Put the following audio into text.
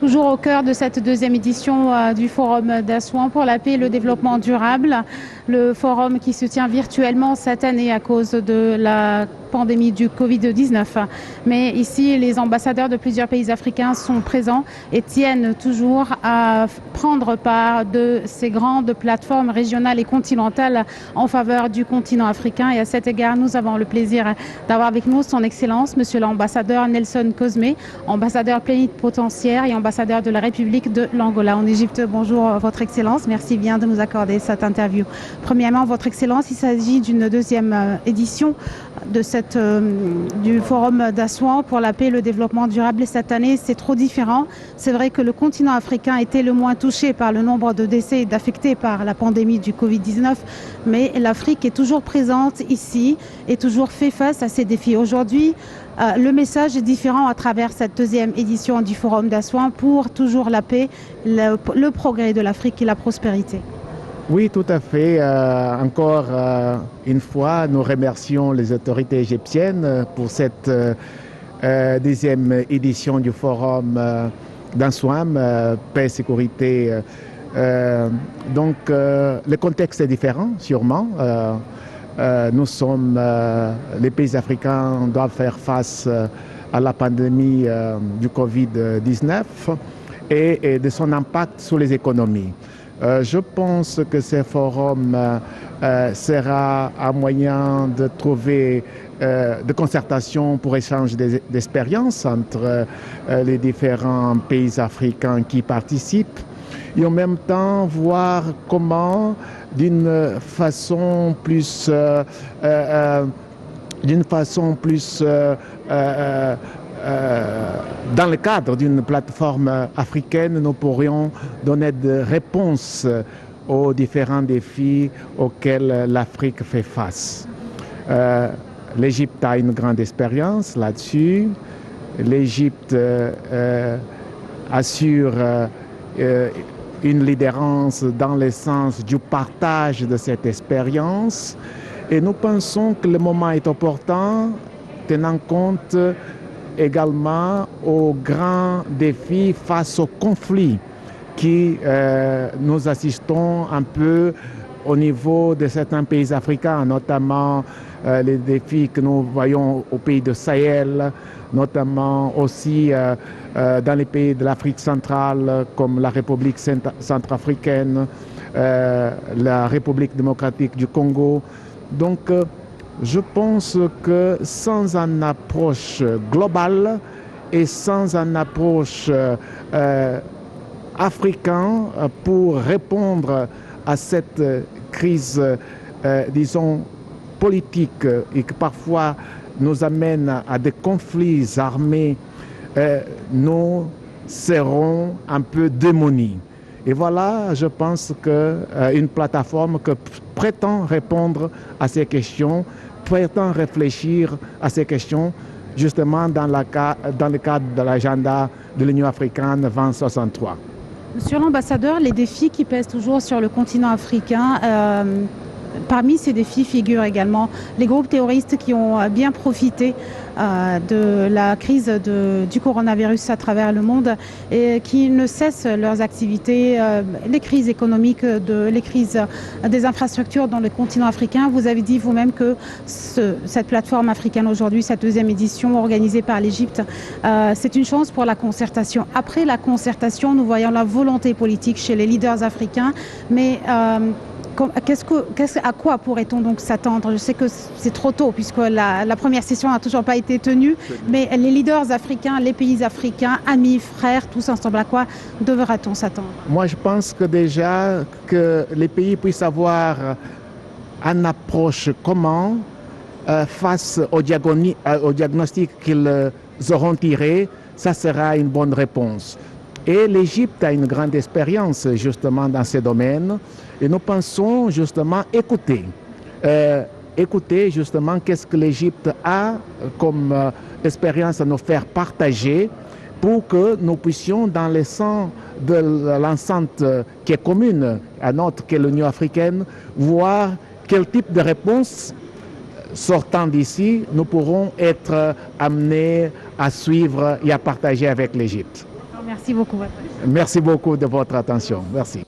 Toujours au cœur de cette deuxième édition du Forum d'Assouan pour la paix et le développement durable. Le forum qui se tient virtuellement cette année à cause de la pandémie du Covid-19. Mais ici, les ambassadeurs de plusieurs pays africains sont présents et tiennent toujours à prendre part de ces grandes plateformes régionales et continentales en faveur du continent africain. Et à cet égard, nous avons le plaisir d'avoir avec nous son Excellence, Monsieur l'ambassadeur Nelson Cosme, ambassadeur plénipotentiaire et ambassadeur de la République de l'Angola en Égypte. Bonjour, Votre Excellence. Merci bien de nous accorder cette interview. Premièrement, Votre Excellence, il s'agit d'une deuxième édition de du Forum d'Assouan pour la paix et le développement durable. Et cette année, c'est trop différent. C'est vrai que le continent africain était le moins touché par le nombre de décès et d'affectés par la pandémie du Covid-19, mais l'Afrique est toujours présente ici et toujours fait face à ces défis. Aujourd'hui, le message est différent à travers cette deuxième édition du Forum d'Assouan pour toujours la paix, le progrès de l'Afrique et la prospérité. Oui, tout à fait. Encore une fois, nous remercions les autorités égyptiennes pour cette deuxième édition du Forum d'Assouan, paix et sécurité. Donc, le contexte est différent, sûrement. Nous sommes, les pays africains doivent faire face à la pandémie du Covid-19 et de son impact sur les économies. Je pense que ce forum sera un moyen de trouver de concertation pour échanger d'expériences entre les différents pays africains qui participent et en même temps voir comment d'une façon plus dans le cadre d'une plateforme africaine, nous pourrions donner des réponses aux différents défis auxquels l'Afrique fait face. L'Égypte a une grande expérience là-dessus. L'Égypte assure une leaderance dans le sens du partage de cette expérience. Et nous pensons que le moment est opportun, tenant compte également aux grands défis face aux conflits qui nous assistons un peu au niveau de certains pays africains, notamment les défis que nous voyons au pays de Sahel, notamment aussi dans les pays de l'Afrique centrale comme la République centrafricaine, la République démocratique du Congo. Donc, je pense que sans une approche globale et sans une approche africaine pour répondre à cette crise, disons, politique et qui parfois nous amène à des conflits armés, nous serons un peu démonis. Et voilà, je pense qu'une plateforme qui prétend répondre à ces questions, prétend réfléchir à ces questions, justement dans le cadre de l'agenda de l'Union africaine 2063. Monsieur l'ambassadeur, les défis qui pèsent toujours sur le continent africain, parmi ces défis figurent également les groupes terroristes qui ont bien profité de la crise du coronavirus à travers le monde et qui ne cessent leurs activités, les crises économiques, les crises des infrastructures dans le continent africain. Vous avez dit vous-même que cette plateforme africaine aujourd'hui, cette deuxième édition organisée par l'Égypte, c'est une chance pour la concertation. Après la concertation, nous voyons la volonté politique chez les leaders africains, mais à quoi pourrait-on donc s'attendre? Je sais que c'est trop tôt puisque la première session n'a toujours pas été tenue, mais les leaders africains, les pays africains, amis, frères, tous ensemble, à quoi devra-t-on s'attendre? Moi, je pense que déjà que les pays puissent avoir une approche commune face au diagnostic qu'ils auront tiré, ça sera une bonne réponse. Et l'Égypte a une grande expérience justement dans ces domaines et nous pensons justement écouter justement qu'est-ce que l'Égypte a comme expérience à nous faire partager pour que nous puissions dans le sens de l'enceinte qui est commune à notre, qui est l'Union africaine, voir quel type de réponse sortant d'ici nous pourrons être amenés à suivre et à partager avec l'Égypte. Merci beaucoup. Merci beaucoup de votre attention. Merci.